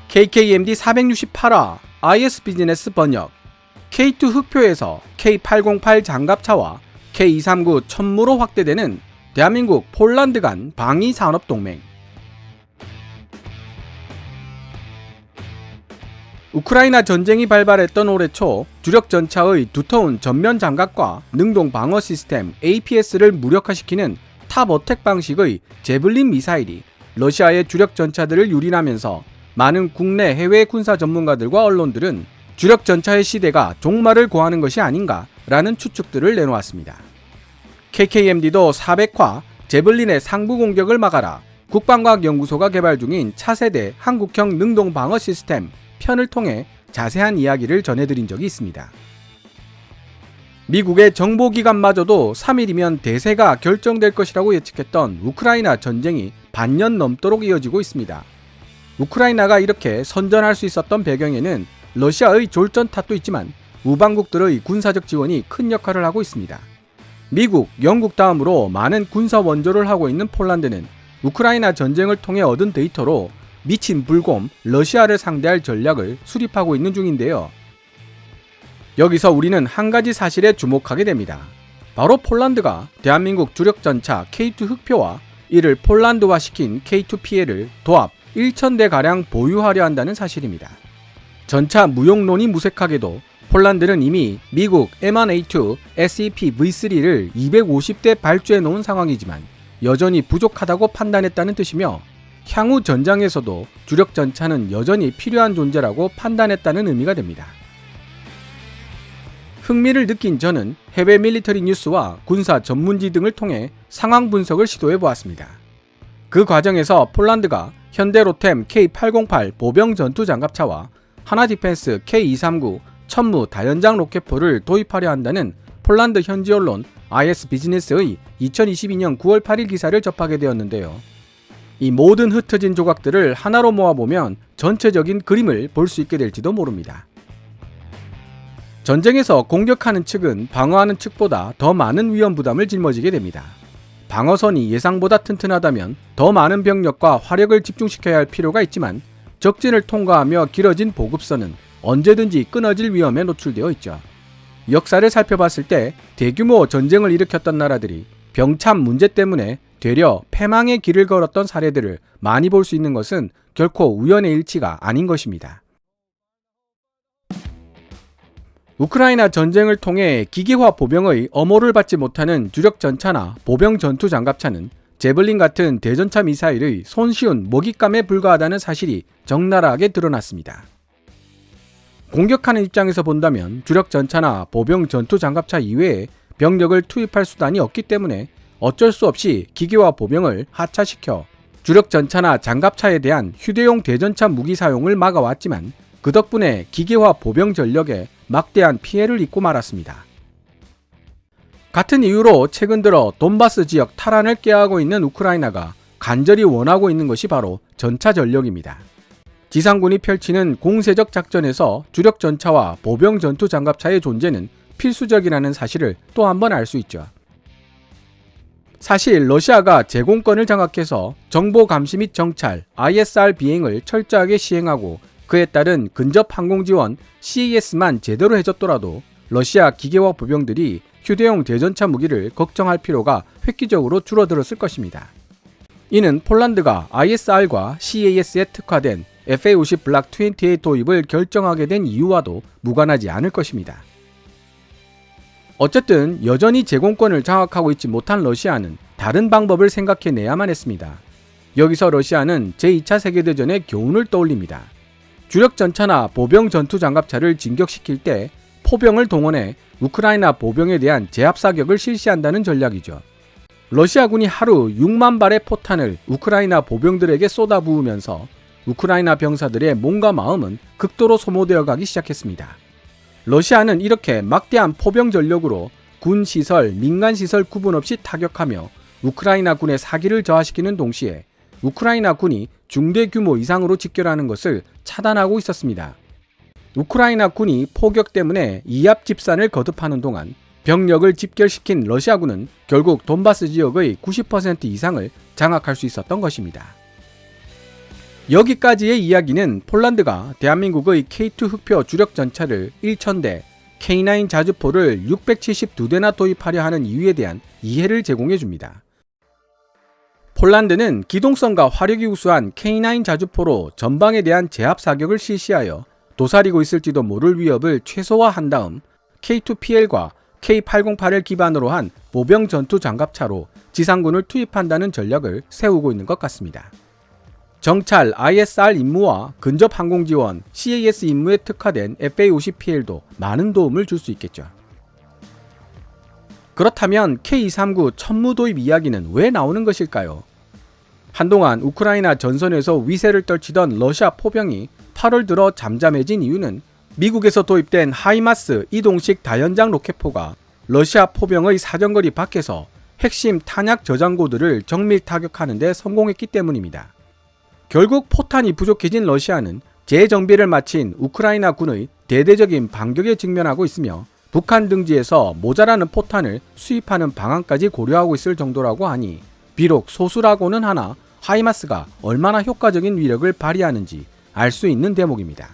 KKMD 468화 IS 비즈니스 번역. K2 흑표에서 K808 장갑차와 K239 천무로 확대되는 대한민국 폴란드 간 방위산업동맹. 우크라이나 전쟁이 발발했던 올해 초 주력 전차의 두터운 전면 장갑과 능동 방어 시스템 APS를 무력화시키는 탑 어택 방식의 제블린 미사일이 러시아의 주력 전차들을 유린하면서 많은 국내 해외 군사 전문가들과 언론들은 주력 전차의 시대가 종말을 고하는 것이 아닌가라는 추측들을 내놓았습니다. KKMD도 400화 제블린의 상부 공격을 막아라 국방과학연구소가 개발 중인 차세대 한국형 능동 방어 시스템 편을 통해 자세한 이야기를 전해드린 적이 있습니다. 미국의 정보기관마저도 3일이면 대세가 결정될 것이라고 예측했던 우크라이나 전쟁이 반년 넘도록 이어지고 있습니다. 우크라이나가 이렇게 선전할 수 있었던 배경에는 러시아의 졸전 탓도 있지만 우방국들의 군사적 지원이 큰 역할을 하고 있습니다. 미국, 영국 다음으로 많은 군사 원조를 하고 있는 폴란드는 우크라이나 전쟁을 통해 얻은 데이터로 미친 불곰 러시아를 상대할 전략을 수립하고 있는 중인데요. 여기서 우리는 한 가지 사실에 주목하게 됩니다. 바로 폴란드가 대한민국 주력 전차 K2 흑표와 이를 폴란드화시킨 K2 PL을 도합 1,000대가량 보유하려 한다는 사실입니다. 전차 무용론이 무색하게도 폴란드는 이미 미국 M1A2 SEP V3를 250대 발주해 놓은 상황이지만 여전히 부족하다고 판단했다는 뜻이며 향후 전장에서도 주력 전차는 여전히 필요한 존재라고 판단했다는 의미가 됩니다. 흥미를 느낀 저는 해외 밀리터리 뉴스와 군사 전문지 등을 통해 상황 분석을 시도해 보았습니다. 그 과정에서 폴란드가 현대로템 K808 보병 전투 장갑차와 하나디펜스 K239 천무 다연장 로켓포를 도입하려 한다는 폴란드 현지 언론 IS 비즈니스의 2022년 9월 8일 기사를 접하게 되었는데요. 이 모든 흩어진 조각들을 하나로 모아보면 전체적인 그림을 볼 수 있게 될지도 모릅니다. 전쟁에서 공격하는 측은 방어하는 측보다 더 많은 위험 부담을 짊어지게 됩니다. 방어선이 예상보다 튼튼하다면 더 많은 병력과 화력을 집중시켜야 할 필요가 있지만 적진을 통과하며 길어진 보급선은 언제든지 끊어질 위험에 노출되어 있죠. 역사를 살펴봤을 때 대규모 전쟁을 일으켰던 나라들이 병참 문제 때문에 되려 패망의 길을 걸었던 사례들을 많이 볼 수 있는 것은 결코 우연의 일치가 아닌 것입니다. 우크라이나 전쟁을 통해 기계화 보병의 엄호를 받지 못하는 주력 전차나 보병 전투 장갑차는 제블린 같은 대전차 미사일의 손쉬운 먹잇감에 불과하다는 사실이 적나라하게 드러났습니다. 공격하는 입장에서 본다면 주력 전차나 보병 전투 장갑차 이외에 병력을 투입할 수단이 없기 때문에 어쩔 수 없이 기계화 보병을 하차시켜 주력 전차나 장갑차에 대한 휴대용 대전차 무기 사용을 막아왔지만 그 덕분에 기계화 보병 전력에 막대한 피해를 입고 말았습니다. 같은 이유로 최근 들어 돈바스 지역 탈환을 꾀하고 있는 우크라이나가 간절히 원하고 있는 것이 바로 전차 전력입니다. 지상군이 펼치는 공세적 작전에서 주력 전차와 보병 전투 장갑차의 존재는 필수적이라는 사실을 또 한 번 알 수 있죠. 사실 러시아가 제공권을 장악해서 정보 감시 및 정찰, ISR 비행을 철저하게 시행하고 그에 따른 근접 항공 지원 CAS만 제대로 해줬더라도 러시아 기계화 보병들이 휴대용 대전차 무기를 걱정할 필요가 획기적으로 줄어들었을 것입니다. 이는 폴란드가 ISR과 CAS에 특화된 FA-50 블락 20의 도입을 결정하게 된 이유와도 무관하지 않을 것입니다. 어쨌든 여전히 제공권을 장악하고 있지 못한 러시아는 다른 방법을 생각해내야만 했습니다. 여기서 러시아는 제2차 세계대전의 교훈을 떠올립니다. 주력 전차나 보병 전투 장갑차를 진격시킬 때 포병을 동원해 우크라이나 보병에 대한 제압 사격을 실시한다는 전략이죠. 러시아군이 하루 6만 발의 포탄을 우크라이나 보병들에게 쏟아부으면서 우크라이나 병사들의 몸과 마음은 극도로 소모되어 가기 시작했습니다. 러시아는 이렇게 막대한 포병 전력으로 군 시설, 민간 시설 구분 없이 타격하며 우크라이나 군의 사기를 저하시키는 동시에 우크라이나 군이 중대 규모 이상으로 집결하는 것을 차단하고 있었습니다. 우크라이나 군이 포격 때문에 이합 집산을 거듭하는 동안 병력을 집결시킨 러시아군은 결국 돈바스 지역의 90% 이상을 장악할 수 있었던 것입니다. 여기까지의 이야기는 폴란드가 대한민국의 K2 흑표 주력 전차를 1000대, K9 자주포를 672대나 도입하려 하는 이유에 대한 이해를 제공해 줍니다. 폴란드는 기동성과 화력이 우수한 K9 자주포로 전방에 대한 제압 사격을 실시하여 도사리고 있을지도 모를 위협을 최소화한 다음 K2PL과 K808을 기반으로 한 보병 전투 장갑차로 지상군을 투입한다는 전략을 세우고 있는 것 같습니다. 정찰, ISR 임무와 근접 항공 지원, CAS 임무에 특화된 FA-50PL도 많은 도움을 줄 수 있겠죠. 그렇다면 K239 천무 도입 이야기는 왜 나오는 것일까요? 한동안 우크라이나 전선에서 위세를 떨치던 러시아 포병이 8월 들어 잠잠해진 이유는 미국에서 도입된 하이마스 이동식 다연장 로켓포가 러시아 포병의 사정거리 밖에서 핵심 탄약 저장고들을 정밀 타격하는 데 성공했기 때문입니다. 결국 포탄이 부족해진 러시아는 재정비를 마친 우크라이나 군의 대대적인 반격에 직면하고 있으며 북한 등지에서 모자라는 포탄을 수입하는 방안까지 고려하고 있을 정도라고 하니 비록 소수라고는 하나 하이마스가 얼마나 효과적인 위력을 발휘하는지 알 수 있는 대목입니다.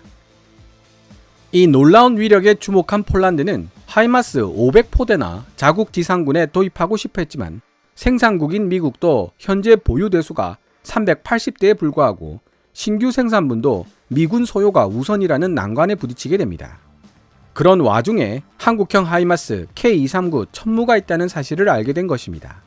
이 놀라운 위력에 주목한 폴란드는 하이마스 500포대나 자국 지상군에 도입하고 싶어 했지만 생산국인 미국도 현재 보유 대수가 380대에 불과하고 신규 생산분도 미군 소요가 우선이라는 난관에 부딪히게 됩니다. 그런 와중에 한국형 하이마스 K239 천무가 있다는 사실을 알게 된 것입니다.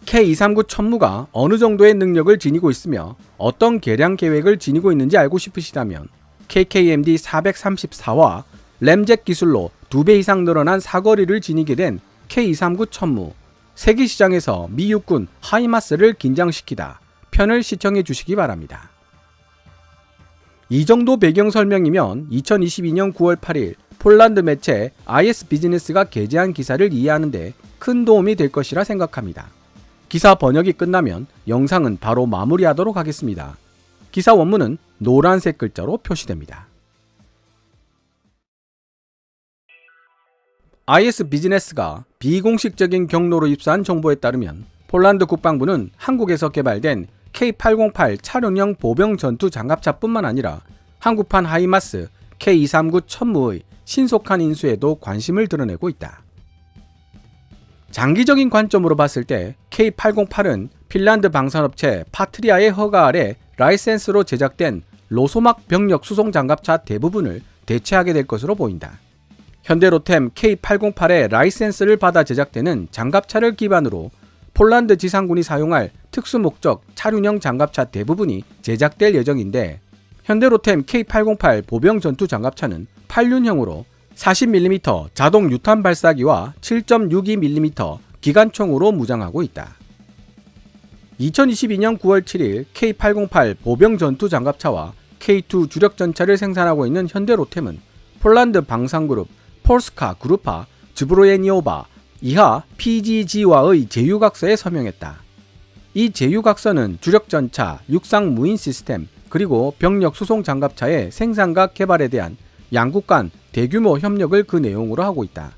K239 천무가 어느 정도의 능력을 지니고 있으며 어떤 개량 계획을 지니고 있는지 알고 싶으시다면 KKMD 434와 램젯 기술로 2배 이상 늘어난 사거리를 지니게 된 K239 천무, 세계시장에서 미 육군 하이마스를 긴장시키다 편을 시청해 주시기 바랍니다. 이 정도 배경 설명이면 2022년 9월 8일 폴란드 매체 IS 비즈니스가 게재한 기사를 이해하는데 큰 도움이 될 것이라 생각합니다. 기사 번역이 끝나면 영상은 바로 마무리하도록 하겠습니다. 기사 원문은 노란색 글자로 표시됩니다. IS 비즈니스가 비공식적인 경로로 입수한 정보에 따르면 폴란드 국방부는 한국에서 개발된 K808 차량형 보병 전투 장갑차뿐만 아니라 한국판 하이마스 K239 천무의 신속한 인수에도 관심을 드러내고 있다. 장기적인 관점으로 봤을 때 K808은 핀란드 방산업체 파트리아의 허가 아래 라이센스로 제작된 로소막 병력 수송 장갑차 대부분을 대체하게 될 것으로 보인다. 현대로템 K808의 라이센스를 받아 제작되는 장갑차를 기반으로 폴란드 지상군이 사용할 특수목적 차륜형 장갑차 대부분이 제작될 예정인데 현대로템 K808 보병 전투 장갑차는 8륜형으로 40mm 자동 유탄 발사기와 7.62mm 기관총으로 무장하고 있다. 2022년 9월 7일 K808 보병 전투 장갑차와 K2 주력 전차를 생산하고 있는 현대로템은 폴란드 방산그룹 폴스카 그룹파 즈브로예니오바 이하 PGG와의 제휴각서에 서명했다. 이 제휴각서는 주력 전차, 육상 무인 시스템, 그리고 병력 수송 장갑차의 생산과 개발에 대한 양국 간 대규모 협력을 그 내용으로 하고 있다.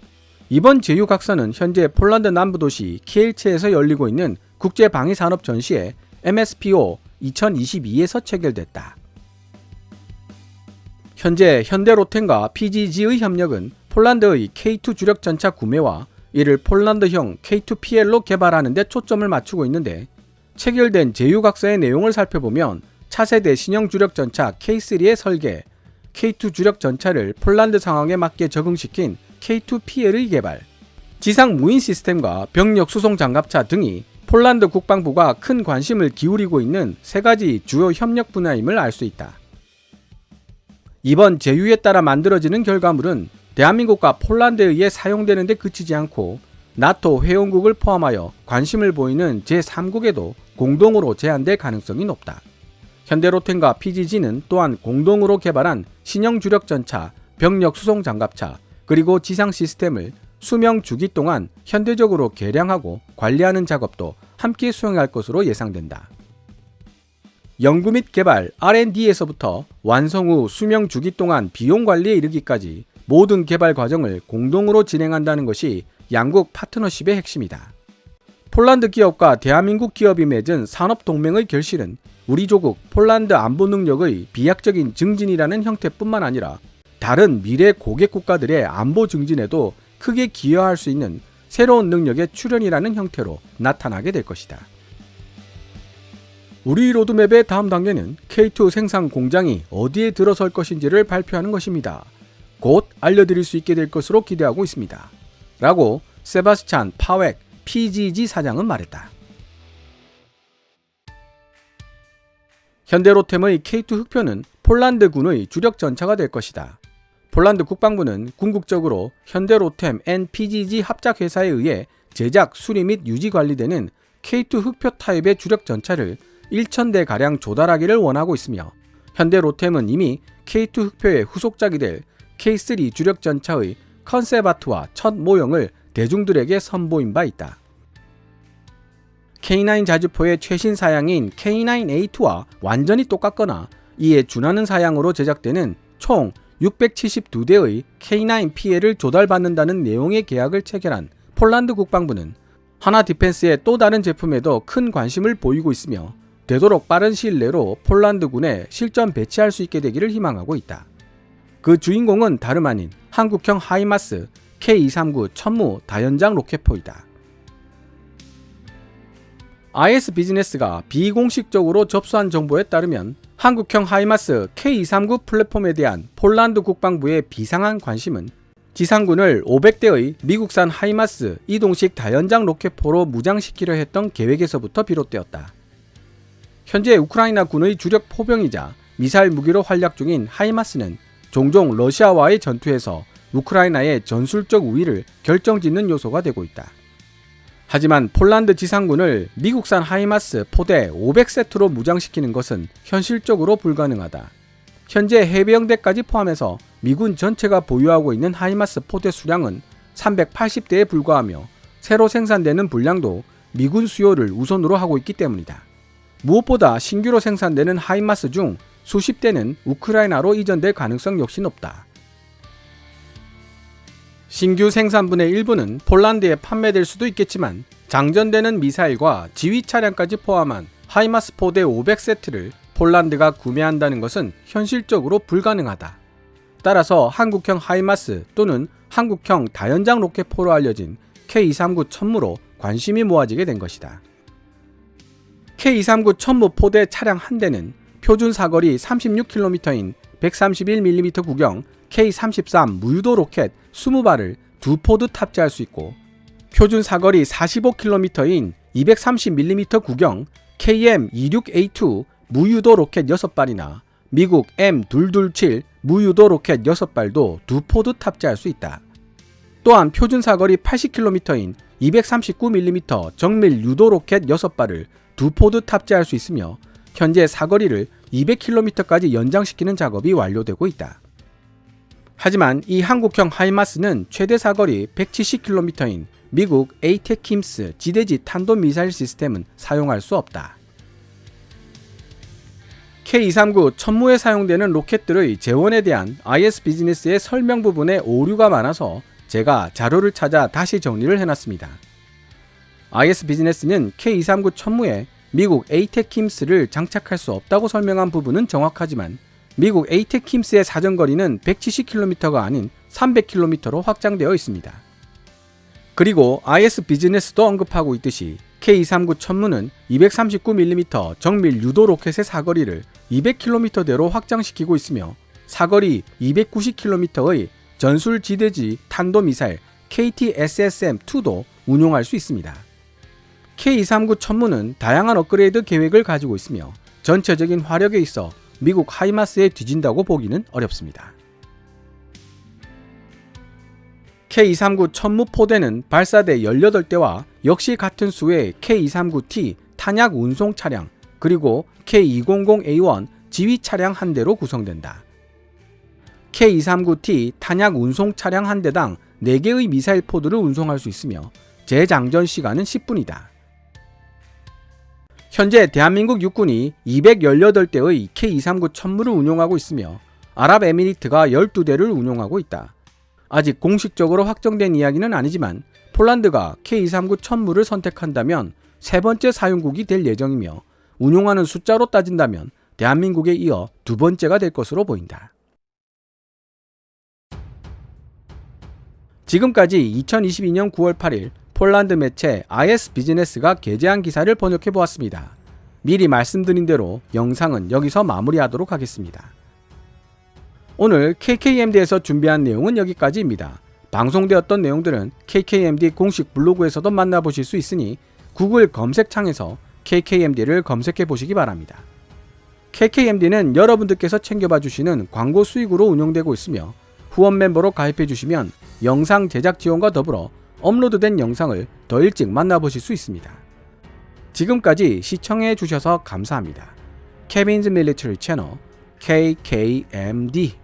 이번 제휴각서는 현재 폴란드 남부 도시 키엘체에서 열리고 있는 국제방위산업 전시회 MSPO 2022에서 체결됐다. 현재 현대로템과 PGG의 협력은 폴란드의 K2 주력 전차 구매와 이를 폴란드형 K2PL로 개발하는 데 초점을 맞추고 있는데 체결된 제휴각서의 내용을 살펴보면 차세대 신형 주력 전차 K3의 설계, K2 주력 전차를 폴란드 상황에 맞게 적응시킨 K2PL의 개발, 지상 무인 시스템과 병력 수송 장갑차 등이 폴란드 국방부가 큰 관심을 기울이고 있는 세 가지 주요 협력 분야임을 알 수 있다. 이번 제휴에 따라 만들어지는 결과물은 대한민국과 폴란드에 의해 사용되는 데 그치지 않고 나토 회원국을 포함하여 관심을 보이는 제3국에도 공동으로 제한될 가능성이 높다. 현대로템과 PGG는 또한 공동으로 개발한 신형 주력 전차, 병력 수송 장갑차, 그리고 지상 시스템을 수명 주기 동안 현대적으로 개량하고 관리하는 작업도 함께 수행할 것으로 예상된다. 연구 및 개발 R&D에서부터 완성 후 수명 주기 동안 비용 관리에 이르기까지 모든 개발 과정을 공동으로 진행한다는 것이 양국 파트너십의 핵심이다. 폴란드 기업과 대한민국 기업이 맺은 산업동맹의 결실은 우리 조국 폴란드 안보 능력의 비약적인 증진이라는 형태뿐만 아니라 다른 미래 고객 국가들의 안보 증진에도 크게 기여할 수 있는 새로운 능력의 출현이라는 형태로 나타나게 될 것이다. 우리 로드맵의 다음 단계는 K2 생산 공장이 어디에 들어설 것인지를 발표하는 것입니다. 곧 알려드릴 수 있게 될 것으로 기대하고 있습니다. 라고 세바스찬 파웩 PGG 사장은 말했다. 현대로템의 K2 흑표는 폴란드군의 주력 전차가 될 것이다. 폴란드 국방부는 궁극적으로 현대로템 NPGG 합작회사에 의해 제작, 수리 및 유지 관리되는 K2 흑표 타입의 주력 전차를 1,000대가량 조달하기를 원하고 있으며 현대로템은 이미 K2 흑표의 후속작이 될 K3 주력 전차의 컨셉 아트와 첫 모형을 대중들에게 선보인 바 있다. K9 자주포의 최신 사양인 K9A2와 완전히 똑같거나 이에 준하는 사양으로 제작되는 총 672대의 K9PL을 조달받는다는 내용의 계약을 체결한 폴란드 국방부는 하나 디펜스의 또 다른 제품에도 큰 관심을 보이고 있으며 되도록 빠른 시일 내로 폴란드군에 실전 배치할 수 있게 되기를 희망하고 있다. 그 주인공은 다름 아닌 한국형 하이마스 K239 천무 다연장 로켓포이다. IS 비즈니스가 비공식적으로 접수한 정보에 따르면 한국형 하이마스 K239 플랫폼에 대한 폴란드 국방부의 비상한 관심은 지상군을 500대의 미국산 하이마스 이동식 다연장 로켓포로 무장시키려 했던 계획에서부터 비롯되었다. 현재 우크라이나 군의 주력 포병이자 미사일 무기로 활약 중인 하이마스는 종종 러시아와의 전투에서 우크라이나의 전술적 우위를 결정짓는 요소가 되고 있다. 하지만 폴란드 지상군을 미국산 하이마스 포대 500세트로 무장시키는 것은 현실적으로 불가능하다. 현재 해병대까지 포함해서 미군 전체가 보유하고 있는 하이마스 포대 수량은 380대에 불과하며 새로 생산되는 분량도 미군 수요를 우선으로 하고 있기 때문이다. 무엇보다 신규로 생산되는 하이마스 중 수십 대는 우크라이나로 이전될 가능성 역시 높다. 신규 생산분의 일부는 폴란드에 판매될 수도 있겠지만 장전되는 미사일과 지휘 차량까지 포함한 하이마스 포대 500세트를 폴란드가 구매한다는 것은 현실적으로 불가능하다. 따라서 한국형 하이마스 또는 한국형 다연장 로켓포로 알려진 K239 천무로 관심이 모아지게 된 것이다. K239 천무 포대 차량 한 대는 표준 사거리 36km인 131mm 구경 K33 무유도 로켓 20발을 두 포드 탑재할 수 있고 표준 사거리 45km인 230mm 구경 KM26A2 무유도 로켓 6발이나 미국 M227 무유도 로켓 6발도 두 포드 탑재할 수 있다. 또한 표준 사거리 80km인 239mm 정밀 유도 로켓 6발을 두 포드 탑재할 수 있으며 현재 사거리를 200km까지 연장시키는 작업이 완료되고 있다. 하지만 이 한국형 하이마스는 최대 사거리 170km인 미국 에이테킴스 지대지 탄도미사일 시스템은 사용할 수 없다. K239 천무에 사용되는 로켓들의 재원에 대한 IS 비즈니스의 설명 부분에 오류가 많아서 제가 자료를 찾아 다시 정리를 해놨습니다. IS 비즈니스는 K239 천무에 미국 에이테킴스를 장착할 수 없다고 설명한 부분은 정확하지만 미국 에이테킴스의 사정거리는 170km가 아닌 300km로 확장되어 있습니다. 그리고 IS 비즈니스도 언급하고 있듯이 K239 천무는 239mm 정밀 유도 로켓의 사거리를 200km대로 확장시키고 있으며 사거리 290km의 전술 지대지 탄도미사일 KT-SSM-2도 운용할 수 있습니다. K239 천무는 다양한 업그레이드 계획을 가지고 있으며 전체적인 화력에 있어 미국 하이마스에 뒤진다고 보기는 어렵습니다. K239 천무 포대는 발사대 18대와 역시 같은 수의 K239T 탄약 운송 차량 그리고 K200A1 지휘 차량 한 대로 구성된다. K239T 탄약 운송 차량 한 대당 4개의 미사일 포드를 운송할 수 있으며 재장전 시간은 10분이다. 현재 대한민국 육군이 218대의 K239 천무를 운용하고 있으며 아랍에미리트가 12대를 운용하고 있다. 아직 공식적으로 확정된 이야기는 아니지만 폴란드가 K239 천무를 선택한다면 세 번째 사용국이 될 예정이며 운용하는 숫자로 따진다면 대한민국에 이어 두 번째가 될 것으로 보인다. 지금까지 2022년 9월 8일 폴란드 매체 IS 비즈니스가 게재한 기사를 번역해 보았습니다. 미리 말씀드린 대로 영상은 여기서 마무리하도록 하겠습니다. 오늘 KKMD에서 준비한 내용은 여기까지입니다. 방송되었던 내용들은 KKMD 공식 블로그에서도 만나보실 수 있으니 구글 검색창에서 KKMD를 검색해 보시기 바랍니다. KKMD는 여러분들께서 챙겨봐 주시는 광고 수익으로 운영되고 있으며 후원 멤버로 가입해 주시면 영상 제작 지원과 더불어 업로드된 영상을 더 일찍 만나보실 수 있습니다. 지금까지 시청해 주셔서 감사합니다. 케빈즈 밀리터리 채널 KKMD